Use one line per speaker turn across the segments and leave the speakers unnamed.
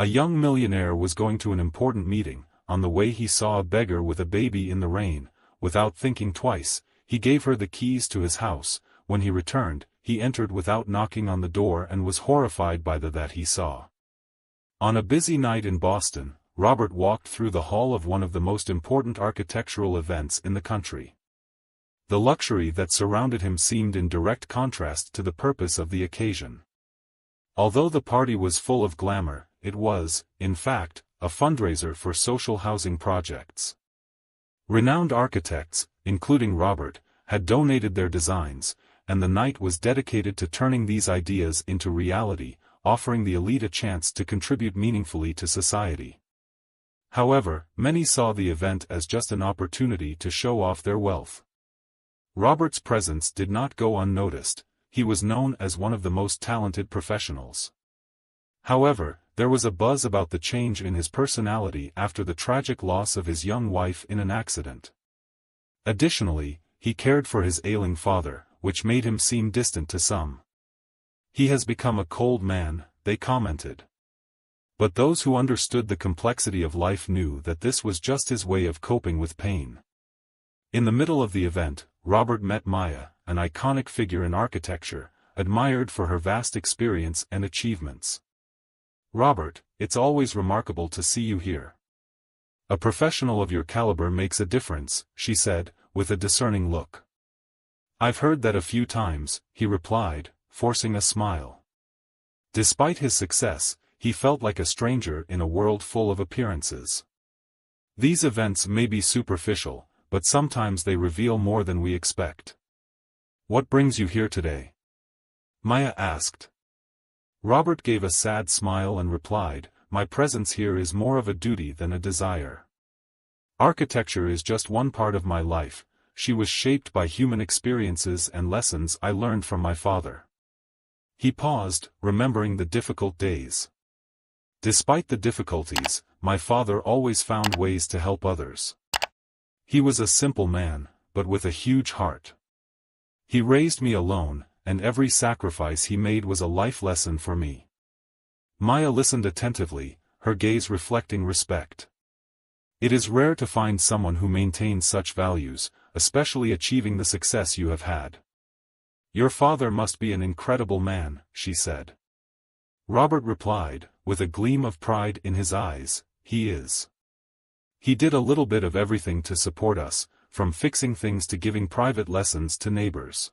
A young millionaire was going to an important meeting. On the way he saw a beggar with a baby in the rain. Without thinking twice, he gave her the keys to his house. When he returned, he entered without knocking on the door and was horrified by that he saw. On a busy night in Boston, Robert walked through the hall of one of the most important architectural events in the country. The luxury that surrounded him seemed in direct contrast to the purpose of the occasion. Although the party was full of glamour, it was, in fact, a fundraiser for social housing projects. Renowned architects, including Robert, had donated their designs, and the night was dedicated to turning these ideas into reality, offering the elite a chance to contribute meaningfully to society. However, many saw the event as just an opportunity to show off their wealth. Robert's presence did not go unnoticed. He was known as one of the most talented professionals. However, there was a buzz about the change in his personality after the tragic loss of his young wife in an accident. Additionally, he cared for his ailing father, which made him seem distant to some. "He has become a cold man," they commented. But those who understood the complexity of life knew that this was just his way of coping with pain. In the middle of the event, Robert met Maya, an iconic figure in architecture, admired for her vast experience and achievements. "Robert, it's always remarkable to see you here. A professional of your caliber makes a difference," she said, with a discerning look. "I've heard that a few times," he replied, forcing a smile. Despite his success, he felt like a stranger in a world full of appearances. These events may be superficial, but sometimes they reveal more than we expect. "What brings you here today?" Maya asked. Robert gave a sad smile and replied, "My presence here is more of a duty than a desire. Architecture is just one part of my life." She was shaped by human experiences and lessons I learned from my father. He paused, remembering the difficult days. "Despite the difficulties, my father always found ways to help others. He was a simple man, but with a huge heart. He raised me alone, and every sacrifice he made was a life lesson for me." Maya listened attentively, her gaze reflecting respect. "It is rare to find someone who maintains such values, especially achieving the success you have had. Your father must be an incredible man," she said. Robert replied, with a gleam of pride in his eyes, "He is. He did a little bit of everything to support us, from fixing things to giving private lessons to neighbors.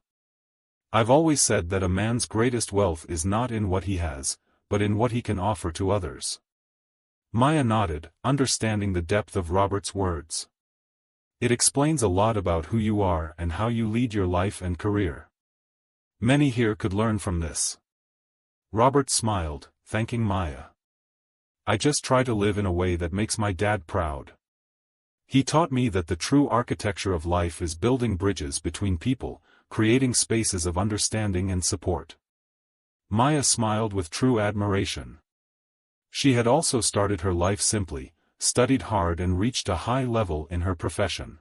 I've always said that a man's greatest wealth is not in what he has, but in what he can offer to others." Maya nodded, understanding the depth of Robert's words. "It explains a lot about who you are and how you lead your life and career. Many here could learn from this." Robert smiled, thanking Maya. "I just try to live in a way that makes my dad proud. He taught me that the true architecture of life is building bridges between people, creating spaces of understanding and support." Maya smiled with true admiration. She had also started her life simply, studied hard and reached a high level in her profession.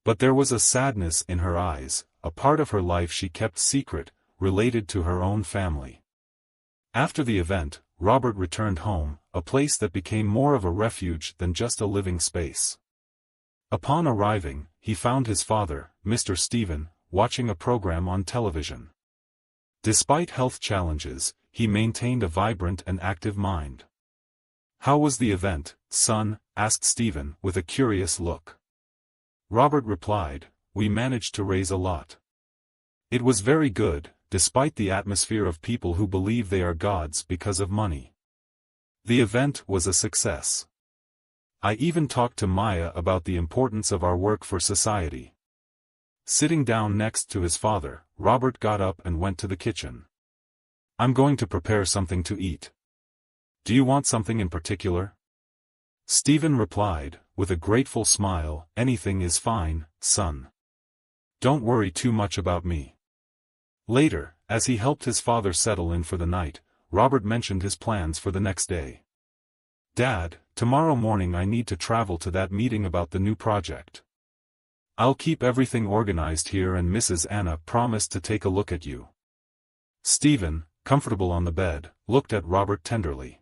But there was a sadness in her eyes, a part of her life she kept secret, related to her own family. After the event, Robert returned home, a place that became more of a refuge than just a living space. Upon arriving, he found his father, Mr. Stephen, watching a program on television. Despite health challenges, he maintained a vibrant and active mind. "How was the event, son?" asked Stephen, with a curious look. Robert replied, "We managed to raise a lot. It was very good, despite the atmosphere of people who believe they are gods because of money. The event was a success. I even talked to Maya about the importance of our work for society." Sitting down next to his father, Robert got up and went to the kitchen. "I'm going to prepare something to eat. Do you want something in particular?" Stephen replied, with a grateful smile, "Anything is fine, son. Don't worry too much about me." Later, as he helped his father settle in for the night, Robert mentioned his plans for the next day. "Dad, tomorrow morning I need to travel to that meeting about the new project. I'll keep everything organized here and Mrs. Anna promised to take a look at you." Stephen, comfortable on the bed, looked at Robert tenderly.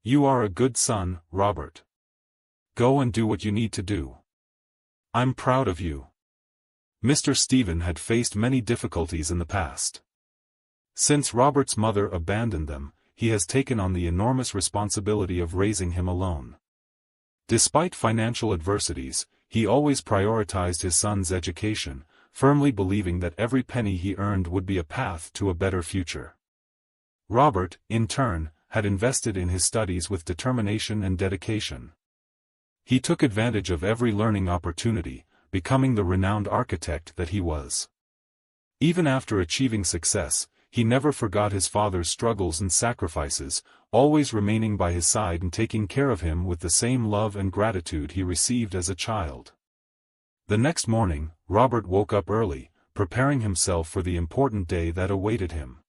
You are a good son, Robert. Go and do what you need to do. I'm proud of you. Mr. Stephen had faced many difficulties in the past. Since Robert's mother abandoned them, he has taken on the enormous responsibility of raising him alone. Despite financial adversities, he always prioritized his son's education, firmly believing that every penny he earned would be a path to a better future. Robert, in turn, had invested in his studies with determination and dedication. He took advantage of every learning opportunity, becoming the renowned architect that he was. Even after achieving success, he never forgot his father's struggles and sacrifices, always remaining by his side and taking care of him with the same love and gratitude he received as a child. The next morning, Robert woke up early, preparing himself for the important day that awaited him.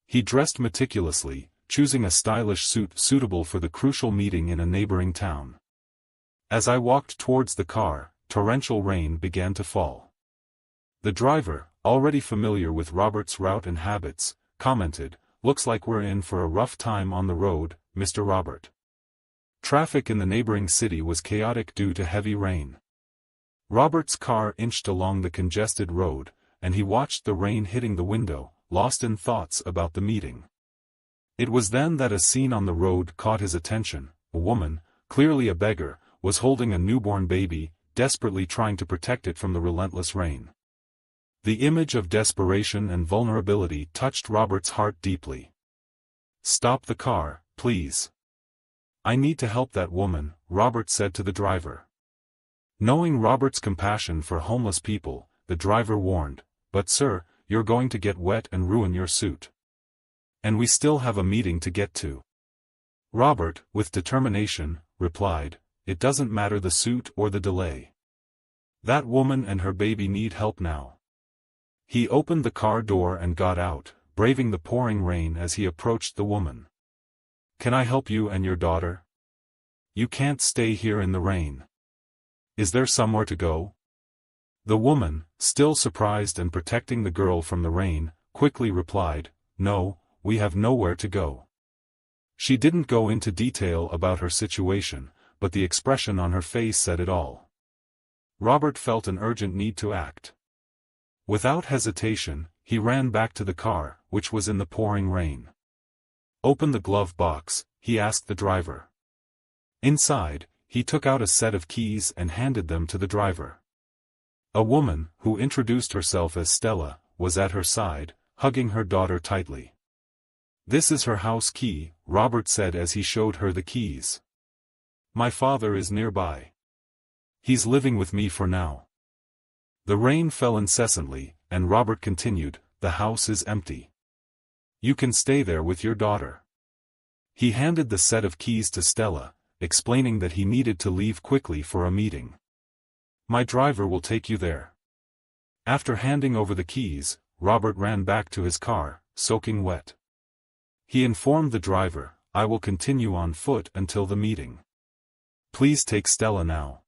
He dressed meticulously, choosing a stylish suit suitable for the crucial meeting in a neighboring town. As I walked towards the car, torrential rain began to fall. The driver, already familiar with Robert's route and habits, commented, "Looks like we're in for a rough time on the road, Mr. Robert." Traffic in the neighboring city was chaotic due to heavy rain. Robert's car inched along the congested road, and he watched the rain hitting the window, lost in thoughts about the meeting. It was then that a scene on the road caught his attention. A woman, clearly a beggar, was holding a newborn baby, desperately trying to protect it from the relentless rain. The image of desperation and vulnerability touched Robert's heart deeply. "Stop the car, please. I need to help that woman," Robert said to the driver. Knowing Robert's compassion for homeless people, the driver warned, "But sir, you're going to get wet and ruin your suit. And we still have a meeting to get to." Robert, with determination, replied, "It doesn't matter the suit or the delay. That woman and her baby need help now." He opened the car door and got out, braving the pouring rain as he approached the woman. "Can I help you and your daughter? You can't stay here in the rain. Is there somewhere to go?" The woman, still surprised and protecting the girl from the rain, quickly replied, "No, we have nowhere to go." She didn't go into detail about her situation, but the expression on her face said it all. Robert felt an urgent need to act. Without hesitation, he ran back to the car, which was in the pouring rain. "Open the glove box," he asked the driver. Inside, he took out a set of keys and handed them to the driver. A woman, who introduced herself as Stella, was at her side, hugging her daughter tightly. "This is her house key," Robert said as he showed her the keys. "My father is nearby. He's living with me for now." The rain fell incessantly, and Robert continued, "The house is empty. You can stay there with your daughter." He handed the set of keys to Stella, explaining that he needed to leave quickly for a meeting. "My driver will take you there." After handing over the keys, Robert ran back to his car, soaking wet. He informed the driver, "I will continue on foot until the meeting. Please take Stella now."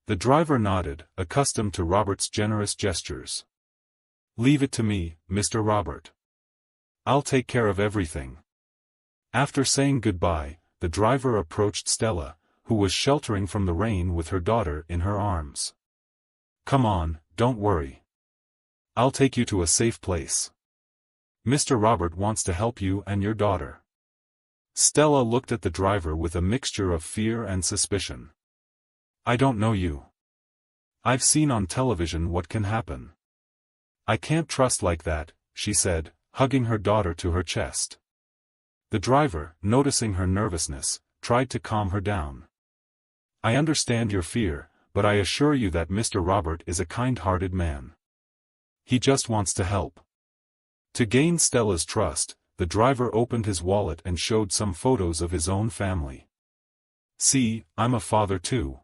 The driver nodded, accustomed to Robert's generous gestures. "Leave it to me, Mr. Robert. I'll take care of everything." After saying goodbye, the driver approached Stella, who was sheltering from the rain with her daughter in her arms. "Come on, don't worry. I'll take you to a safe place. Mr. Robert wants to help you and your daughter." Stella looked at the driver with a mixture of fear and suspicion. "I don't know you. I've seen on television what can happen. I can't trust like that," she said, hugging her daughter to her chest. The driver, noticing her nervousness, tried to calm her down. "I understand your fear, but I assure you that Mr. Robert is a kind-hearted man. He just wants to help." To gain Stella's trust, the driver opened his wallet and showed some photos of his own family. "See, I'm a father too,"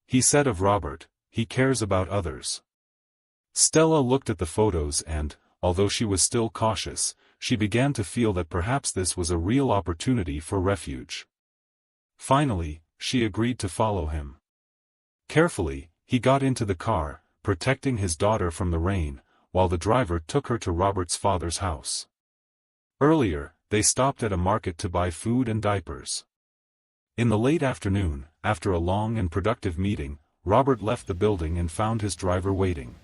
he said of Robert. "He cares about others." Stella looked at the photos and, although she was still cautious, she began to feel that perhaps this was a real opportunity for refuge. Finally, she agreed to follow him. Carefully, he got into the car, protecting his daughter from the rain, while the driver took her to Robert's father's house. Earlier, they stopped at a market to buy food and diapers. In the late afternoon, after a long and productive meeting, Robert left the building and found his driver waiting.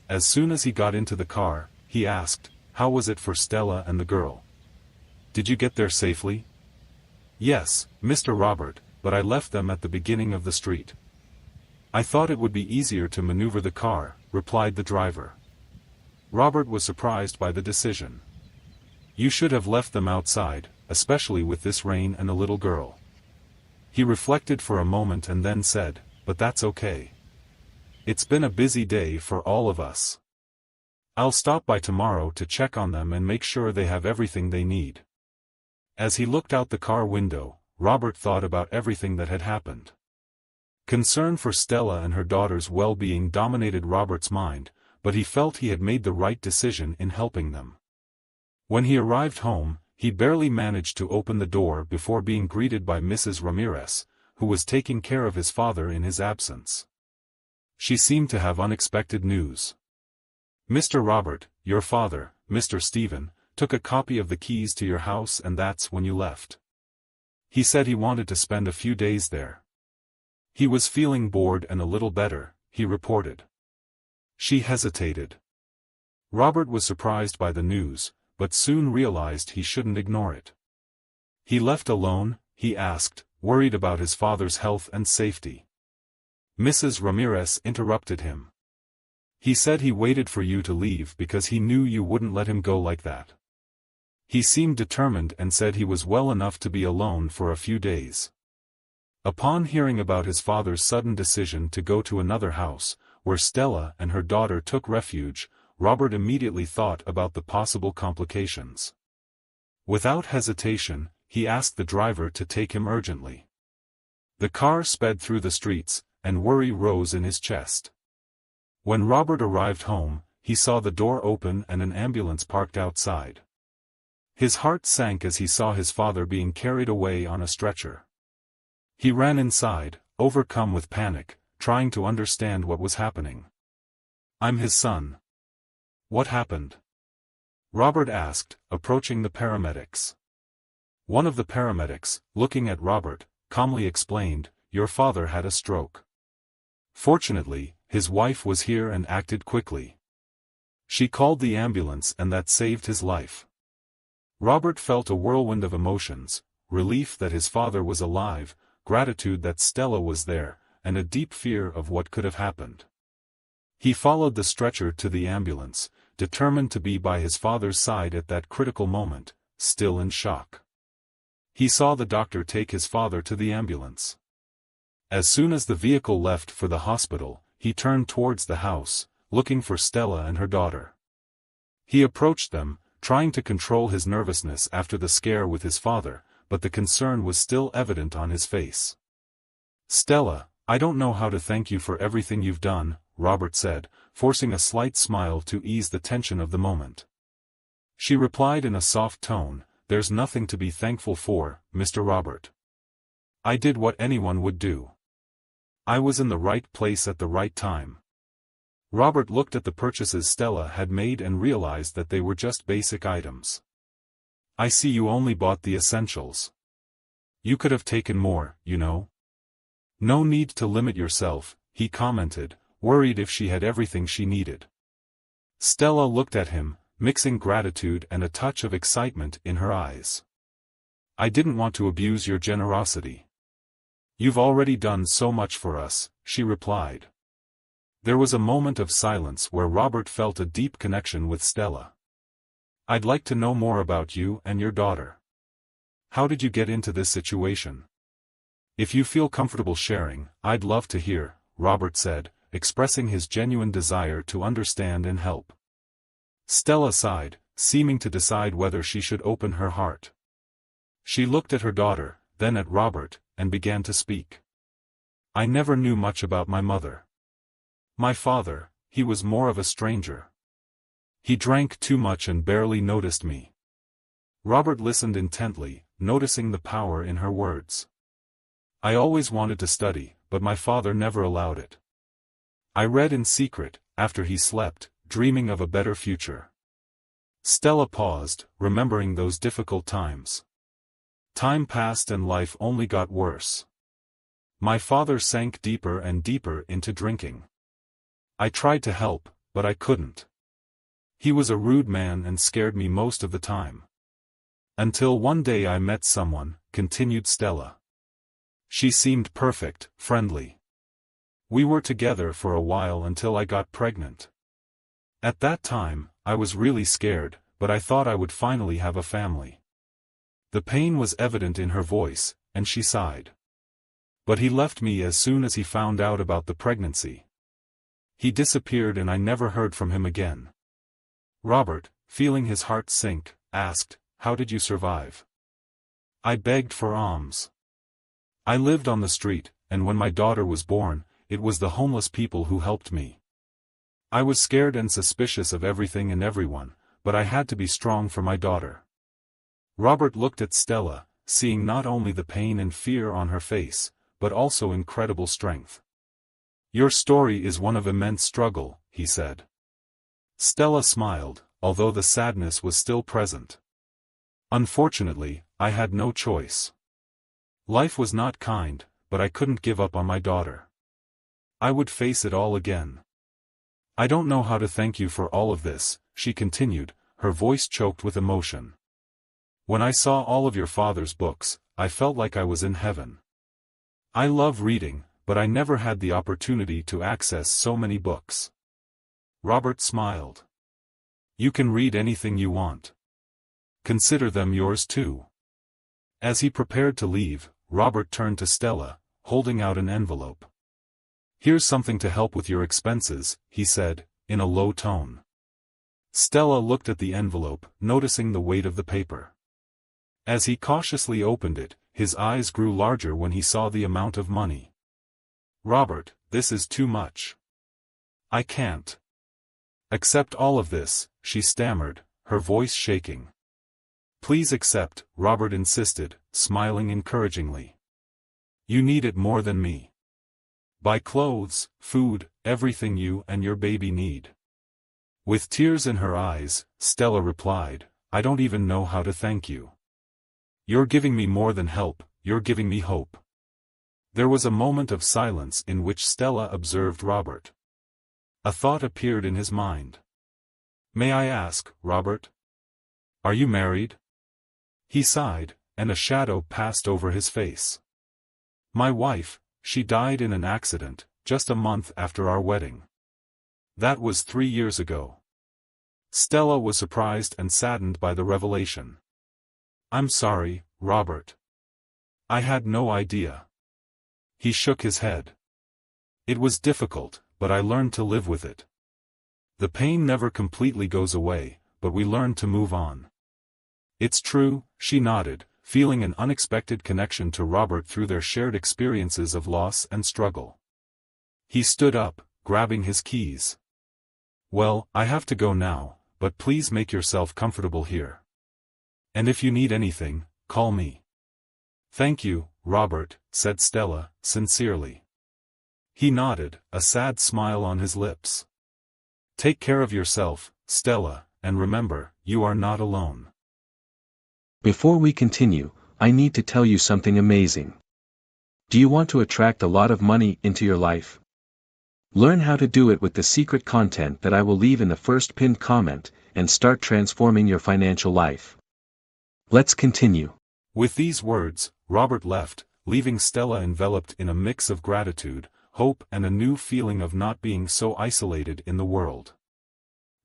As soon as he got into the car, he asked, "How was it for Stella and the girl? Did you get there safely?" "Yes, Mr. Robert, but I left them at the beginning of the street. I thought it would be easier to maneuver the car," replied the driver. Robert was surprised by the decision. "You should have left them outside, especially with this rain and a little girl." He reflected for a moment and then said, "But that's okay. It's been a busy day for all of us. I'll stop by tomorrow to check on them and make sure they have everything they need." As he looked out the car window, Robert thought about everything that had happened. Concern for Stella and her daughter's well-being dominated Robert's mind, but he felt he had made the right decision in helping them. When he arrived home, he barely managed to open the door before being greeted by Mrs. Ramirez, who was taking care of his father in his absence. She seemed to have unexpected news. "Mr. Robert, your father, Mr. Stephen, took a copy of the keys to your house and that's when you left. He said he wanted to spend a few days there. He was feeling bored and a little better," he reported. She hesitated. Robert was surprised by the news, but soon realized he shouldn't ignore it. "He left alone?" he asked, worried about his father's health and safety. Mrs. Ramirez interrupted him. "He said he waited for you to leave because he knew you wouldn't let him go like that. He seemed determined and said he was well enough to be alone for a few days." Upon hearing about his father's sudden decision to go to another house, where Stella and her daughter took refuge, Robert immediately thought about the possible complications. Without hesitation, he asked the driver to take him urgently. The car sped through the streets, and worry rose in his chest. When Robert arrived home, he saw the door open and an ambulance parked outside. His heart sank as he saw his father being carried away on a stretcher. He ran inside, overcome with panic, trying to understand what was happening. "I'm his son. What happened?" Robert asked, approaching the paramedics. One of the paramedics, looking at Robert, calmly explained, "Your father had a stroke. Fortunately, his wife was here and acted quickly. She called the ambulance and that saved his life." Robert felt a whirlwind of emotions, relief that his father was alive, gratitude that Stella was there, and a deep fear of what could have happened. He followed the stretcher to the ambulance, determined to be by his father's side at that critical moment, still in shock. He saw the doctor take his father to the ambulance. As soon as the vehicle left for the hospital, he turned towards the house, looking for Stella and her daughter. He approached them, trying to control his nervousness after the scare with his father, but the concern was still evident on his face. "Stella, I don't know how to thank you for everything you've done," Robert said, forcing a slight smile to ease the tension of the moment. She replied in a soft tone, "There's nothing to be thankful for, Mr. Robert. I did what anyone would do. I was in the right place at the right time." Robert looked at the purchases Stella had made and realized that they were just basic items. "I see you only bought the essentials. You could have taken more, you know." "No need to limit yourself," he commented, worried if she had everything she needed. Stella looked at him, mixing gratitude and a touch of excitement in her eyes. "I didn't want to abuse your generosity. You've already done so much for us," she replied. There was a moment of silence where Robert felt a deep connection with Stella. "I'd like to know more about you and your daughter. How did you get into this situation? If you feel comfortable sharing, I'd love to hear," Robert said, expressing his genuine desire to understand and help. Stella sighed, seeming to decide whether she should open her heart. She looked at her daughter, then at Robert, and began to speak. "I never knew much about my mother. My father, he was more of a stranger. He drank too much and barely noticed me." Robert listened intently, noticing the power in her words. "I always wanted to study, but my father never allowed it. I read in secret, after he slept, dreaming of a better future. Stella paused, remembering those difficult times. Time passed and life only got worse. My father sank deeper and deeper into drinking. I tried to help, but I couldn't. He was a rude man and scared me most of the time. Until one day I met someone, continued Stella. She seemed perfect, friendly. We were together for a while until I got pregnant. At that time, I was really scared, but I thought I would finally have a family. The pain was evident in her voice, and she sighed. But he left me as soon as he found out about the pregnancy. He disappeared and I never heard from him again. Robert, feeling his heart sink, asked, "How did you survive?" I begged for alms. I lived on the street, and when my daughter was born, it was the homeless people who helped me. I was scared and suspicious of everything and everyone, but I had to be strong for my daughter. Robert looked at Stella, seeing not only the pain and fear on her face, but also incredible strength. "Your story is one of immense struggle," he said. Stella smiled, although the sadness was still present. "Unfortunately, I had no choice. Life was not kind, but I couldn't give up on my daughter. I would face it all again. I don't know how to thank you for all of this," she continued, her voice choked with emotion. "When I saw all of your father's books, I felt like I was in heaven. I love reading, but I never had the opportunity to access so many books." Robert smiled. "You can read anything you want. Consider them yours too." As he prepared to leave, Robert turned to Stella, holding out an envelope. "Here's something to help with your expenses," he said, in a low tone. Stella looked at the envelope, noticing the weight of the paper. As he cautiously opened it, his eyes grew larger when he saw the amount of money. "Robert, this is too much. I can't accept all of this," she stammered, her voice shaking. "Please accept," Robert insisted, smiling encouragingly. "You need it more than me. Buy clothes, food, everything you and your baby need." With tears in her eyes, Stella replied, "I don't even know how to thank you. You're giving me more than help, you're giving me hope." There was a moment of silence in which Stella observed Robert. A thought appeared in his mind. "May I ask, Robert? Are you married?" He sighed, and a shadow passed over his face. "My wife, she died in an accident, just a month after our wedding. That was 3 years ago." Stella was surprised and saddened by the revelation. "I'm sorry, Robert. I had no idea." He shook his head. "It was difficult, but I learned to live with it. The pain never completely goes away, but we learn to move on." "It's true," she nodded, feeling an unexpected connection to Robert through their shared experiences of loss and struggle. He stood up, grabbing his keys. "Well, I have to go now, but please make yourself comfortable here. And if you need anything, call me." "Thank you, Robert," said Stella, sincerely. He nodded, a sad smile on his lips. "Take care of yourself, Stella, and remember, you are not alone."
Before we continue, I need to tell you something amazing. Do you want to attract a lot of money into your life? Learn how to do it with the secret content that I will leave in the first pinned comment, and start transforming your financial life. Let's continue.
With these words, Robert left, leaving Stella enveloped in a mix of gratitude, hope and a new feeling of not being so isolated in the world.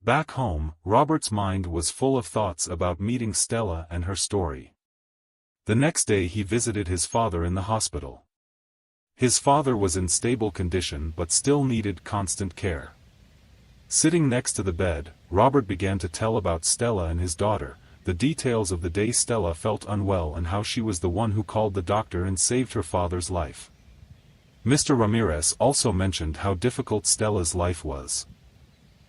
Back home, Robert's mind was full of thoughts about meeting Stella and her story. The next day he visited his father in the hospital. His father was in stable condition but still needed constant care. Sitting next to the bed, Robert began to tell about Stella and his daughter, the details of the day Stella felt unwell and how she was the one who called the doctor and saved her father's life. Mr. Ramirez also mentioned how difficult Stella's life was.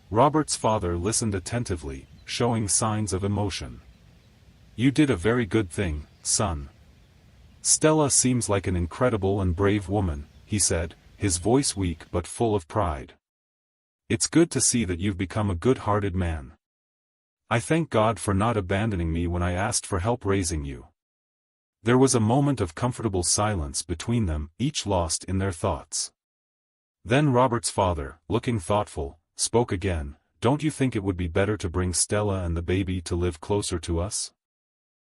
Robert's father listened attentively, showing signs of emotion. "You did a very good thing, son. Stella seems like an incredible and brave woman," he said, his voice weak but full of pride. "It's good to see that you've become a good-hearted man. I thank God for not abandoning me when I asked for help raising you." There was a moment of comfortable silence between them, each lost in their thoughts. Then Robert's father, looking thoughtful, spoke again. "Don't you think it would be better to bring Stella and the baby to live closer to us?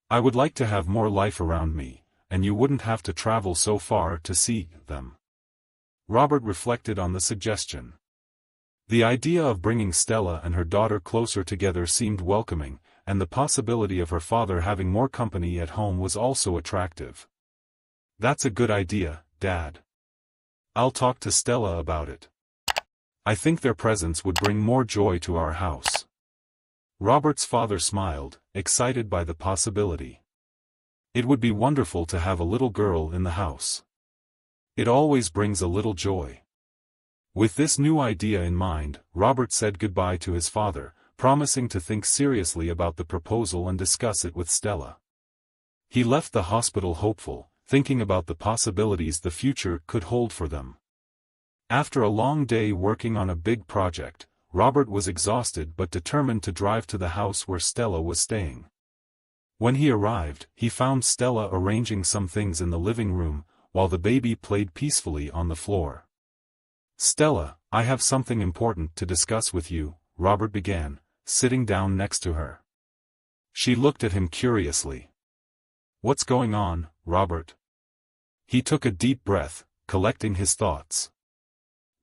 I would like to have more life around me, and you wouldn't have to travel so far to see them." Robert reflected on the suggestion. The idea of bringing Stella and her daughter closer together seemed welcoming, and the possibility of her father having more company at home was also attractive. "That's a good idea, Dad. I'll talk to Stella about it. I think their presence would bring more joy to our house." Robert's father smiled, excited by the possibility. It would be wonderful to have a little girl in the house. It always brings a little joy. With this new idea in mind, Robert said goodbye to his father, promising to think seriously about the proposal and discuss it with Stella. He left the hospital hopeful, thinking about the possibilities the future could hold for them. After a long day working on a big project, Robert was exhausted but determined to drive to the house where Stella was staying. When he arrived, he found Stella arranging some things in the living room, while the baby played peacefully on the floor. "Stella, I have something important to discuss with you," Robert began, sitting down next to her. She looked at him curiously. "What's going on, Robert?" He took a deep breath, collecting his thoughts.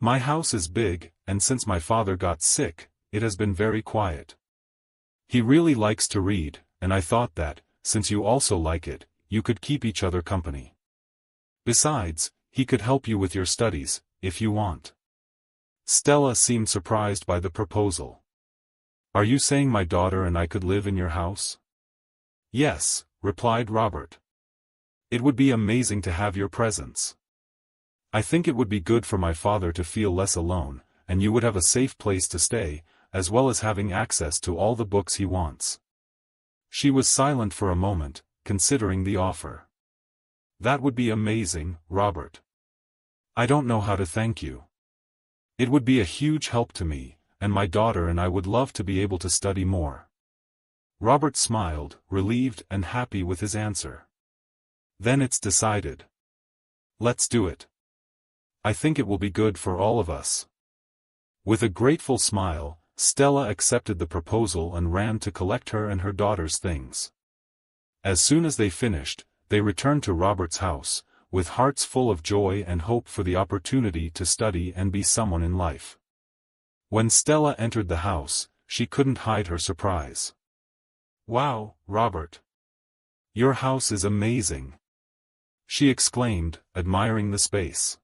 "My house is big, and since my father got sick, it has been very quiet. He really likes to read, and I thought that, since you also like it, you could keep each other company. Besides, he could help you with your studies, if you want." Stella seemed surprised by the proposal. "Are you saying my daughter and I could live in your house?" "Yes," replied Robert. "It would be amazing to have your presence. I think it would be good for my father to feel less alone, and you would have a safe place to stay, as well as having access to all the books he wants." She was silent for a moment, considering the offer. "That would be amazing, Robert. I don't know how to thank you. It would be a huge help to me, and my daughter and I would love to be able to study more." Robert smiled, relieved and happy with his answer. "Then it's decided. Let's do it. I think it will be good for all of us." With a grateful smile, Stella accepted the proposal and ran to collect her and her daughter's things. As soon as they finished, they returned to Robert's house, with hearts full of joy and hope for the opportunity to study and be someone in life. When Stella entered the house, she couldn't hide her surprise. "Wow, Robert! Your house is amazing!" she exclaimed, admiring the space.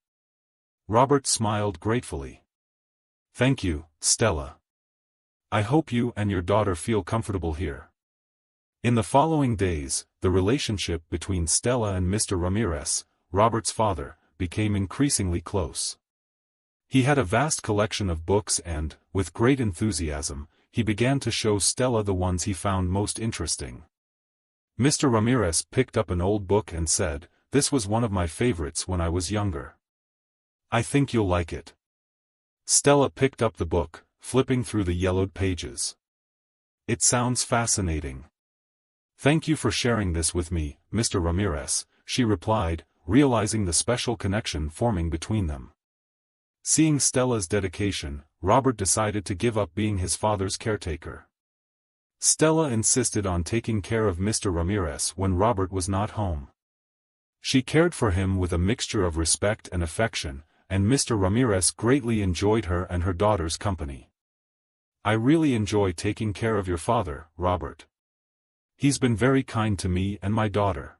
Robert smiled gratefully. "Thank you, Stella. I hope you and your daughter feel comfortable here." In the following days, the relationship between Stella and Mr. Ramirez, Robert's father, became increasingly close. He had a vast collection of books and, with great enthusiasm, he began to show Stella the ones he found most interesting. Mr. Ramirez picked up an old book and said, "This was one of my favorites when I was younger. I think you'll like it." Stella picked up the book, flipping through the yellowed pages. "It sounds fascinating. Thank you for sharing this with me, Mr. Ramirez," she replied, realizing the special connection forming between them. Seeing Stella's dedication, Robert decided to give up being his father's caretaker. Stella insisted on taking care of Mr. Ramirez when Robert was not home. She cared for him with a mixture of respect and affection, and Mr. Ramirez greatly enjoyed her and her daughter's company. "I really enjoy taking care of your father, Robert. He's been very kind to me and my daughter."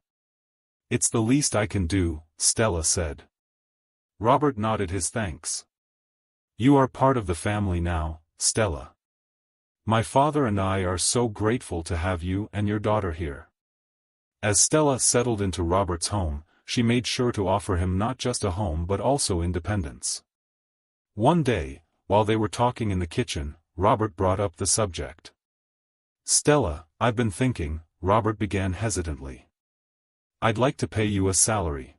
"It's the least I can do," Stella said. Robert nodded his thanks. "You are part of the family now, Stella. My father and I are so grateful to have you and your daughter here." As Stella settled into Robert's home, she made sure to offer him not just a home but also independence. One day, while they were talking in the kitchen, Robert brought up the subject. "Stella, I've been thinking," Robert began hesitantly. "I'd like to pay you a salary.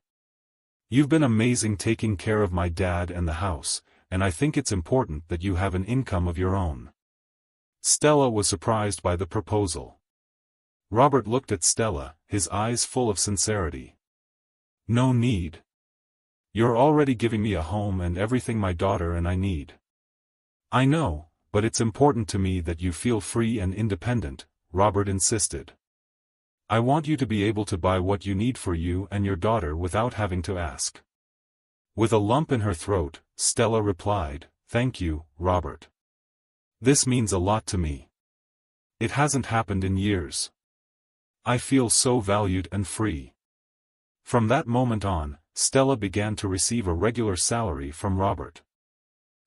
You've been amazing taking care of my dad and the house, and I think it's important that you have an income of your own." Stella was surprised by the proposal. Robert looked at Stella, his eyes full of sincerity. "No need. You're already giving me a home and everything my daughter and I need." "I know, but it's important to me that you feel free and independent," Robert insisted. "I want you to be able to buy what you need for you and your daughter without having to ask." With a lump in her throat, Stella replied, "Thank you, Robert. This means a lot to me. It hasn't happened in years. I feel so valued and free." From that moment on, Stella began to receive a regular salary from Robert.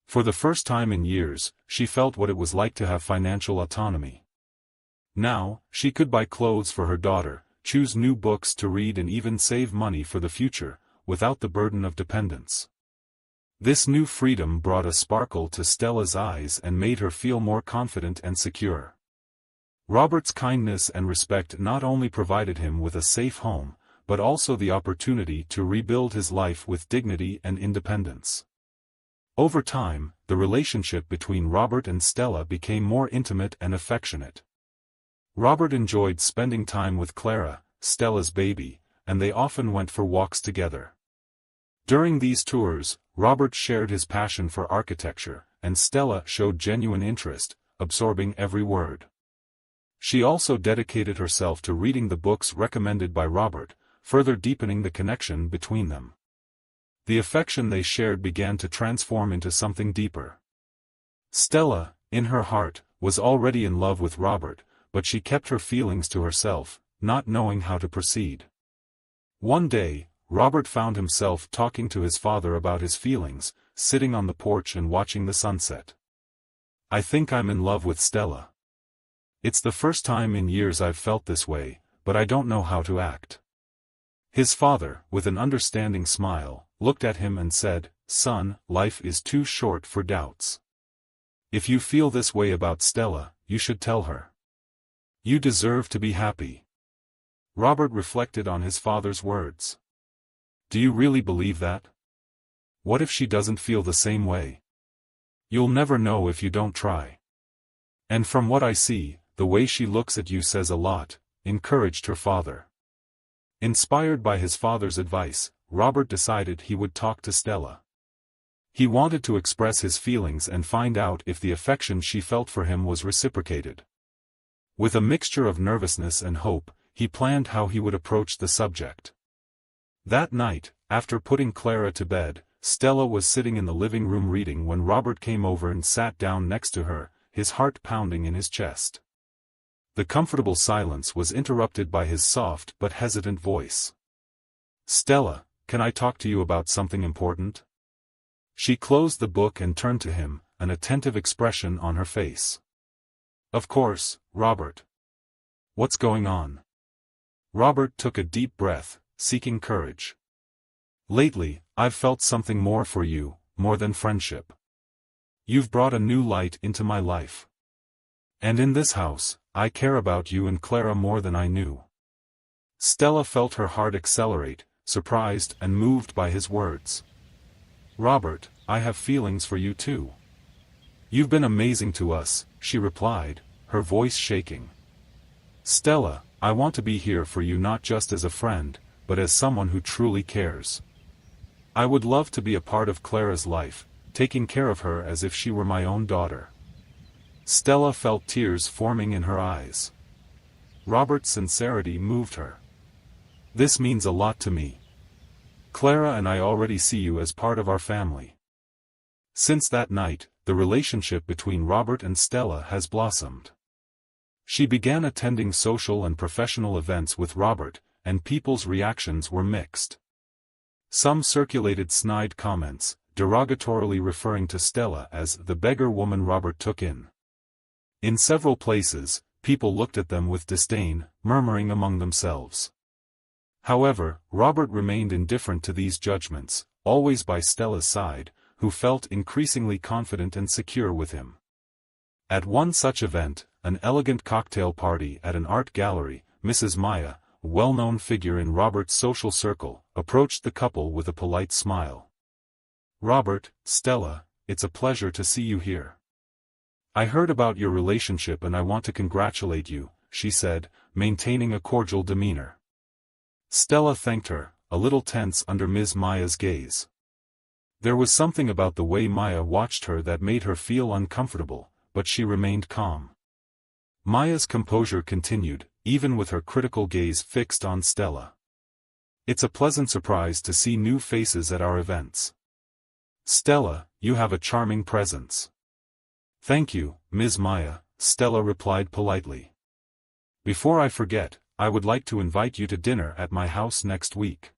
For the first time in years, she felt what it was like to have financial autonomy. Now, she could buy clothes for her daughter, choose new books to read and even save money for the future, without the burden of dependence. This new freedom brought a sparkle to Stella's eyes and made her feel more confident and secure. Robert's kindness and respect not only provided him with a safe home, but also the opportunity to rebuild his life with dignity and independence. Over time, the relationship between Robert and Stella became more intimate and affectionate. Robert enjoyed spending time with Clara, Stella's baby, and they often went for walks together. During these tours, Robert shared his passion for architecture, and Stella showed genuine interest, absorbing every word. She also dedicated herself to reading the books recommended by Robert, further deepening the connection between them. The affection they shared began to transform into something deeper. Stella, in her heart, was already in love with Robert, but she kept her feelings to herself, not knowing how to proceed. One day, Robert found himself talking to his father about his feelings, sitting on the porch and watching the sunset. "I think I'm in love with Stella. It's the first time in years I've felt this way, but I don't know how to act." His father, with an understanding smile, looked at him and said, "Son, life is too short for doubts. If you feel this way about Stella, you should tell her. You deserve to be happy." Robert reflected on his father's words. "Do you really believe that? What if she doesn't feel the same way? You'll never know if you don't try. And from what I see, the way she looks at you says a lot," encouraged her father. Inspired by his father's advice, Robert decided he would talk to Stella. He wanted to express his feelings and find out if the affection she felt for him was reciprocated. With a mixture of nervousness and hope, he planned how he would approach the subject. That night, after putting Clara to bed, Stella was sitting in the living room reading when Robert came over and sat down next to her, his heart pounding in his chest. The comfortable silence was interrupted by his soft but hesitant voice. "Stella, can I talk to you about something important?" She closed the book and turned to him, an attentive expression on her face. "Of course, Robert. What's going on?" Robert took a deep breath, seeking courage. "Lately, I've felt something more for you, more than friendship. You've brought a new light into my life. And in this house, I care about you and Clara more than I knew." Stella felt her heart accelerate, surprised and moved by his words. "Robert, I have feelings for you too. You've been amazing to us," she replied, her voice shaking. "Stella, I want to be here for you not just as a friend, but as someone who truly cares. I would love to be a part of Clara's life, taking care of her as if she were my own daughter." Stella felt tears forming in her eyes. Robert's sincerity moved her. "This means a lot to me. Clara and I already see you as part of our family." Since that night, the relationship between Robert and Stella has blossomed. She began attending social and professional events with Robert, and people's reactions were mixed. Some circulated snide comments, derogatorily referring to Stella as the beggar woman Robert took in. In several places, people looked at them with disdain, murmuring among themselves. However, Robert remained indifferent to these judgments, always by Stella's side, who felt increasingly confident and secure with him. At one such event, an elegant cocktail party at an art gallery, Mrs. Maya, a well-known figure in Robert's social circle, approached the couple with a polite smile. "Robert, Stella, it's a pleasure to see you here. I heard about your relationship and I want to congratulate you, she said, maintaining a cordial demeanor. Stella thanked her, a little tense under Ms. Maya's gaze. There was something about the way Maya watched her that made her feel uncomfortable, but she remained calm. Maya's composure continued, even with her critical gaze fixed on Stella. It's a pleasant surprise to see new faces at our events. Stella, you have a charming presence. Thank you, Ms. Maya, Stella replied politely. Before I forget, I would like to invite you to dinner at my house next week.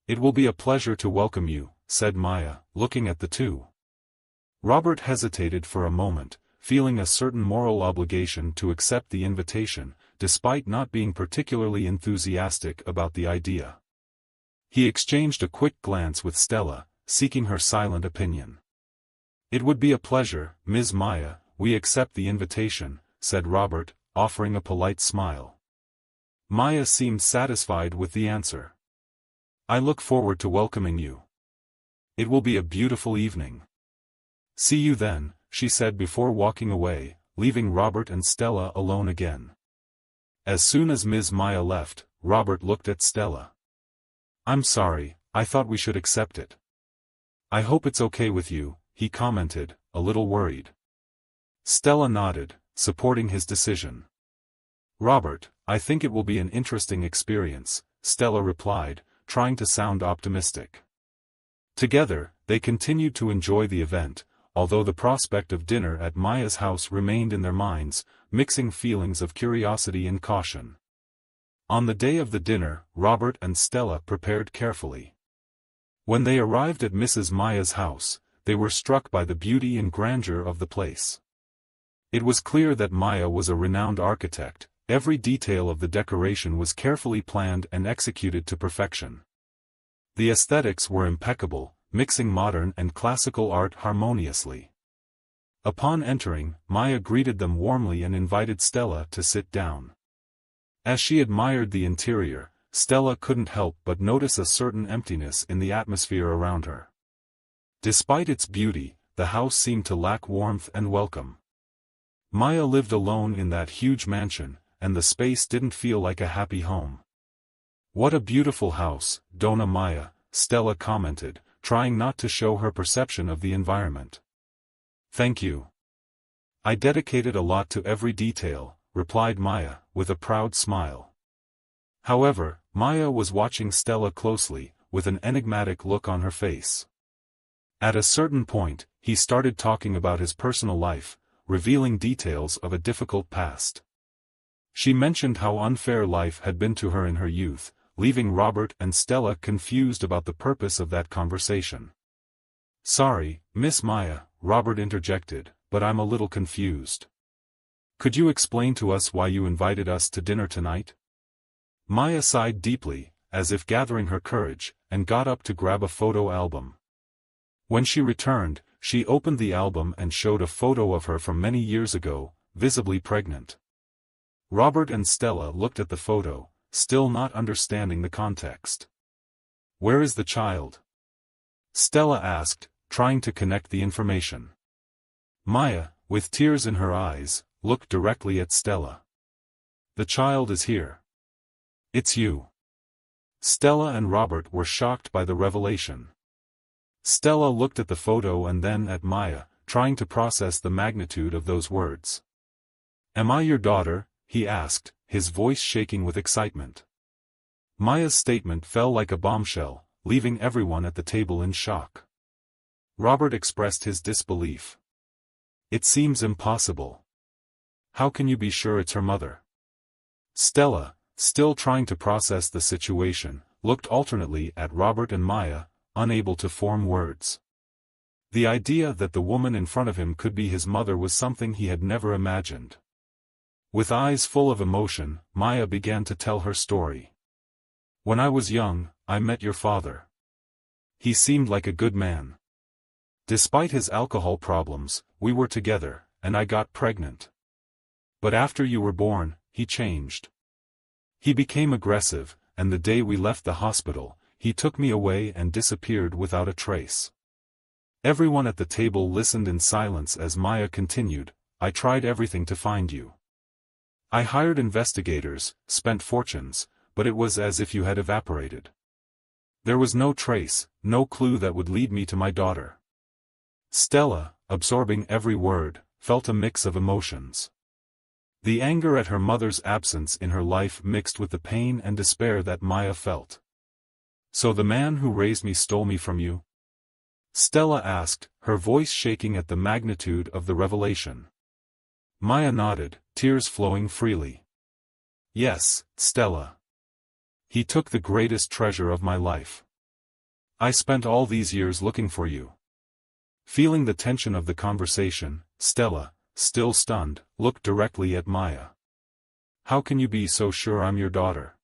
It will be a pleasure to welcome you, said Maya, looking at the two. Robert hesitated for a moment, feeling a certain moral obligation to accept the invitation, despite not being particularly enthusiastic about the idea. He exchanged a quick glance with Stella, seeking her silent opinion. It would be a pleasure, Ms. Maya, we accept the invitation, said Robert, offering a polite smile. Maya seemed satisfied with the answer. I look forward to welcoming you. It will be a beautiful evening. See you then, she said before walking away, leaving Robert and Stella alone again. As soon as Ms. Maya left, Robert looked at Stella. I'm sorry, I thought we should accept it. I hope it's okay with you, he commented, a little worried. Stella nodded, supporting his decision. Robert, I think it will be an interesting experience, Stella replied, trying to sound optimistic. Together, they continued to enjoy the event, although the prospect of dinner at Maya's house remained in their minds, mixing feelings of curiosity and caution. On the day of the dinner, Robert and Stella prepared carefully. When they arrived at Mrs. Maya's house, they were struck by the beauty and grandeur of the place. It was clear that Maya was a renowned architect. Every detail of the decoration was carefully planned and executed to perfection. The aesthetics were impeccable, mixing modern and classical art harmoniously. Upon entering, Maya greeted them warmly and invited Stella to sit down. As she admired the interior, Stella couldn't help but notice a certain emptiness in the atmosphere around her. Despite its beauty, the house seemed to lack warmth and welcome. Maya lived alone in that huge mansion, and the space didn't feel like a happy home. What a beautiful house, Donna Maya, Stella commented, trying not to show her perception of the environment. Thank you. I dedicated a lot to every detail, replied Maya, with a proud smile. However, Maya was watching Stella closely, with an enigmatic look on her face. At a certain point, he started talking about his personal life, revealing details of a difficult past. She mentioned how unfair life had been to her in her youth, leaving Robert and Stella confused about the purpose of that conversation. Sorry, Miss Maya, Robert interjected, but I'm a little confused. Could you explain to us why you invited us to dinner tonight? Maya sighed deeply, as if gathering her courage, and got up to grab a photo album. When she returned, she opened the album and showed a photo of her from many years ago, visibly pregnant. Robert and Stella looked at the photo, still not understanding the context. Where is the child? Stella asked, trying to connect the information. Maya, with tears in her eyes, looked directly at Stella. The child is here. It's you. Stella and Robert were shocked by the revelation. Stella looked at the photo and then at Maya, trying to process the magnitude of those words. Am I your daughter? He asked, his voice shaking with excitement. Maya's statement fell like a bombshell, leaving everyone at the table in shock. Robert expressed his disbelief. It seems impossible. How can you be sure it's her mother? Stella, still trying to process the situation, looked alternately at Robert and Maya, unable to form words. The idea that the woman in front of him could be his mother was something he had never imagined. With eyes full of emotion, Maya began to tell her story. When I was young, I met your father. He seemed like a good man. Despite his alcohol problems, we were together, and I got pregnant. But after you were born, he changed. He became aggressive, and the day we left the hospital, he took me away and disappeared without a trace. Everyone at the table listened in silence as Maya continued, I tried everything to find you. I hired investigators, spent fortunes, but it was as if you had evaporated. There was no trace, no clue that would lead me to my daughter. Stella, absorbing every word, felt a mix of emotions. The anger at her mother's absence in her life mixed with the pain and despair that Maya felt. "So the man who raised me stole me from you?" Stella asked, her voice shaking at the magnitude of the revelation. Maya nodded, tears flowing freely. "Yes, Stella. He took the greatest treasure of my life. I spent all these years looking for you." Feeling the tension of the conversation, Stella, still stunned, looked directly at Maya. "How can you be so sure I'm your daughter?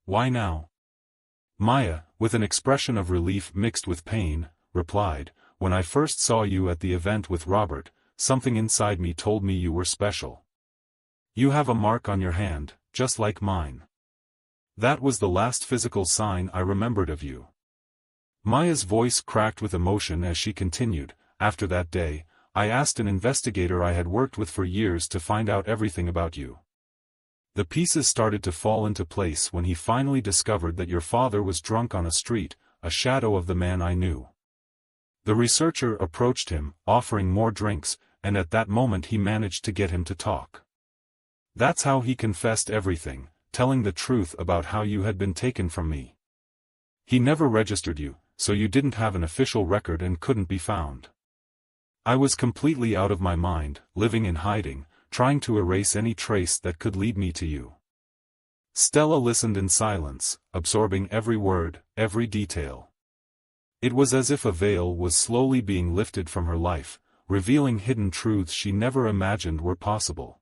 Why now?" Maya, with an expression of relief mixed with pain, replied, "When I first saw you at the event with Robert, something inside me told me you were special. You have a mark on your hand, just like mine. That was the last physical sign I remembered of you." Maya's voice cracked with emotion as she continued, "After that day, I asked an investigator I had worked with for years to find out everything about you. The pieces started to fall into place when he finally discovered that your father was drunk on a street, a shadow of the man I knew. The researcher approached him, offering more drinks, and at that moment he managed to get him to talk. That's how he confessed everything, telling the truth about how you had been taken from me. He never registered you, so you didn't have an official record and couldn't be found. I was completely out of my mind, living in hiding, trying to erase any trace that could lead me to you." Stella listened in silence, absorbing every word, every detail. It was as if a veil was slowly being lifted from her life, revealing hidden truths she never imagined were possible.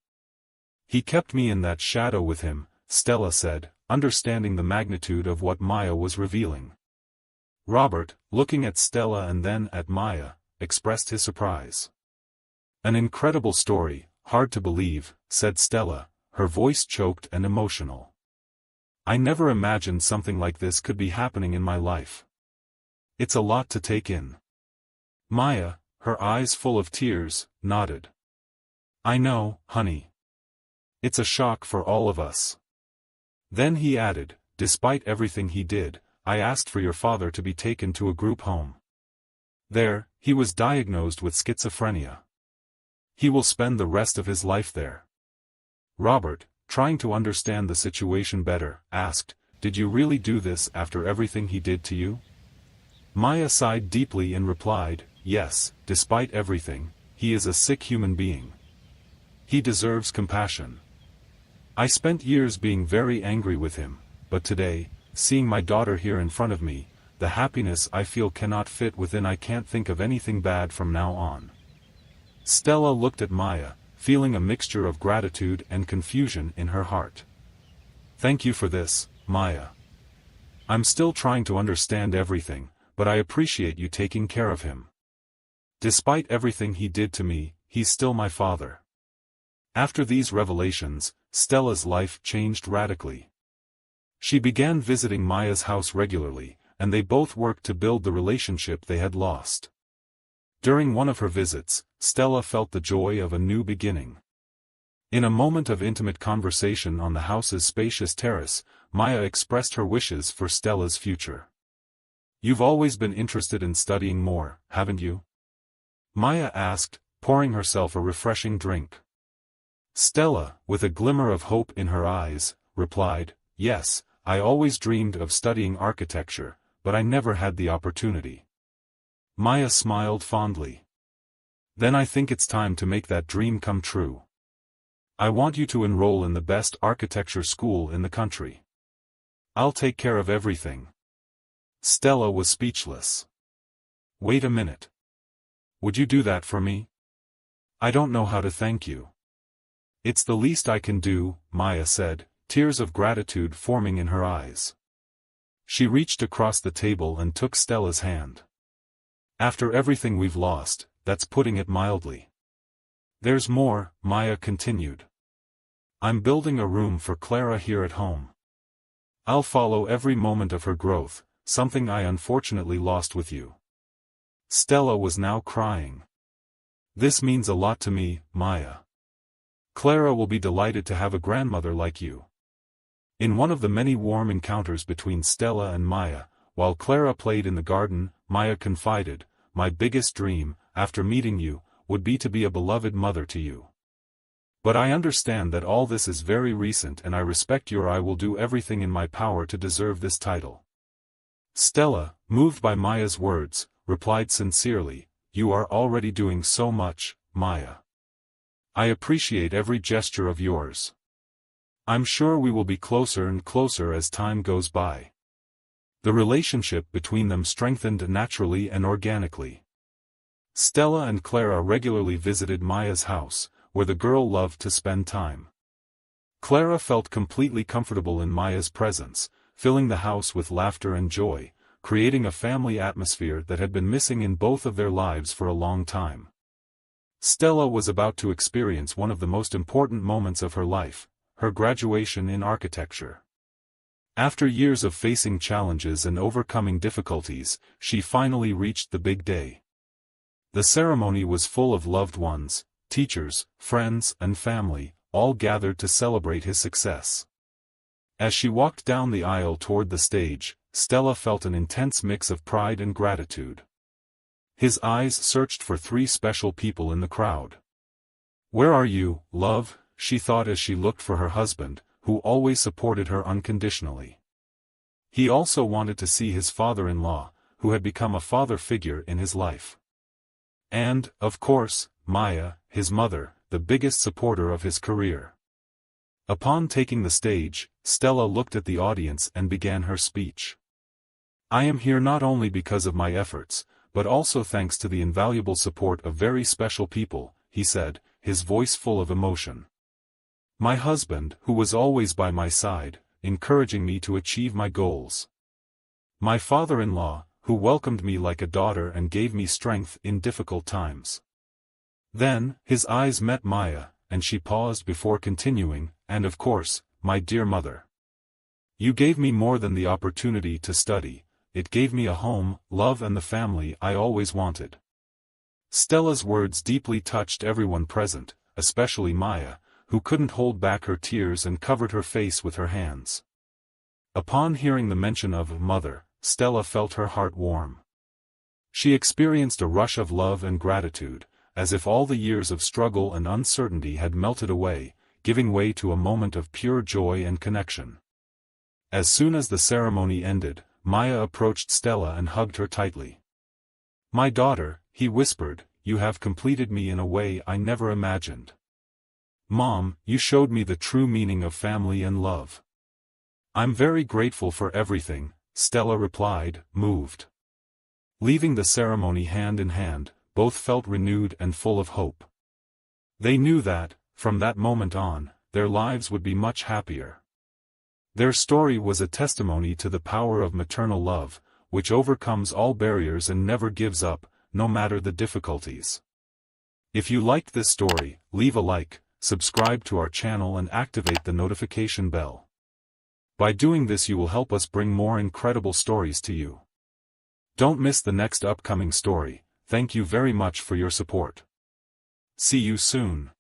"He kept me in that shadow with him," Stella said, understanding the magnitude of what Maya was revealing. Robert, looking at Stella and then at Maya, expressed his surprise. "An incredible story, hard to believe," said Stella, her voice choked and emotional. "I never imagined something like this could be happening in my life. It's a lot to take in." Maya, her eyes full of tears, nodded. "I know, honey. It's a shock for all of us." Then he added, "Despite everything he did, I asked for your father to be taken to a group home. There, he was diagnosed with schizophrenia. He will spend the rest of his life there." Robert, trying to understand the situation better, asked, "Did you really do this after everything he did to you?" Maya sighed deeply and replied, "Yes, despite everything, he is a sick human being. He deserves compassion. I spent years being very angry with him, but today, seeing my daughter here in front of me, the happiness I feel cannot fit within. I can't think of anything bad from now on." Stella looked at Maya, feeling a mixture of gratitude and confusion in her heart. "Thank you for this, Maya. I'm still trying to understand everything, but I appreciate you taking care of him. Despite everything he did to me, he's still my father." After these revelations, Stella's life changed radically. She began visiting Maya's house regularly, and they both worked to build the relationship they had lost. During one of her visits, Stella felt the joy of a new beginning. In a moment of intimate conversation on the house's spacious terrace, Maya expressed her wishes for Stella's future. "You've always been interested in studying more, haven't you?" Maya asked, pouring herself a refreshing drink. Stella, with a glimmer of hope in her eyes, replied, "Yes, I always dreamed of studying architecture, but I never had the opportunity." Maya smiled fondly. "Then I think it's time to make that dream come true. I want you to enroll in the best architecture school in the country. I'll take care of everything." Stella was speechless. "Wait a minute. Would you do that for me? I don't know how to thank you." "It's the least I can do," Maya said, tears of gratitude forming in her eyes. She reached across the table and took Stella's hand. "After everything we've lost, that's putting it mildly. There's more," Maya continued. "I'm building a room for Clara here at home. I'll follow every moment of her growth, something I unfortunately lost with you." Stella was now crying. This means a lot to me, Maya. Clara will be delighted to have a grandmother like you. In one of the many warm encounters between Stella and Maya, while Clara played in the garden, Maya confided, "My biggest dream, after meeting you, would be to be a beloved mother to you. But I understand that all this is very recent and I respect your I will do everything in my power to deserve this title." Stella, moved by Maya's words, replied sincerely, "You are already doing so much, Maya. I appreciate every gesture of yours. I'm sure we will be closer and closer as time goes by." The relationship between them strengthened naturally and organically. Stella and Clara regularly visited Maya's house, where the girl loved to spend time. Clara felt completely comfortable in Maya's presence, filling the house with laughter and joy, creating a family atmosphere that had been missing in both of their lives for a long time. Stella was about to experience one of the most important moments of her life, her graduation in architecture. After years of facing challenges and overcoming difficulties, she finally reached the big day. The ceremony was full of loved ones, teachers, friends, and family, all gathered to celebrate his success. As she walked down the aisle toward the stage, Stella felt an intense mix of pride and gratitude. His eyes searched for three special people in the crowd. "Where are you, love?" she thought as she looked for her husband, who always supported her unconditionally. He also wanted to see his father-in-law, who had become a father figure in his life. And, of course, Maya, his mother, the biggest supporter of his career. Upon taking the stage, Stella looked at the audience and began her speech. "I am here not only because of my efforts, but also thanks to the invaluable support of very special people," he said, his voice full of emotion. "My husband, who was always by my side, encouraging me to achieve my goals. My father-in-law, who welcomed me like a daughter and gave me strength in difficult times." Then, his eyes met Maya, and she paused before continuing, "And of course, my dear mother. You gave me more than the opportunity to study, it gave me a home, love and the family I always wanted." Stella's words deeply touched everyone present, especially Maya, who couldn't hold back her tears and covered her face with her hands. Upon hearing the mention of mother, Stella felt her heart warm. She experienced a rush of love and gratitude, as if all the years of struggle and uncertainty had melted away, giving way to a moment of pure joy and connection. As soon as the ceremony ended, Maya approached Stella and hugged her tightly. "My daughter," he whispered, "you have completed me in a way I never imagined. Mom, you showed me the true meaning of family and love." "I'm very grateful for everything," Stella replied, moved. Leaving the ceremony hand in hand, both felt renewed and full of hope. They knew that, from that moment on, their lives would be much happier. Their story was a testimony to the power of maternal love, which overcomes all barriers and never gives up, no matter the difficulties. If you liked this story, leave a like, subscribe to our channel and activate the notification bell. By doing this you will help us bring more incredible stories to you. Don't miss the next upcoming story. Thank you very much for your support. See you soon.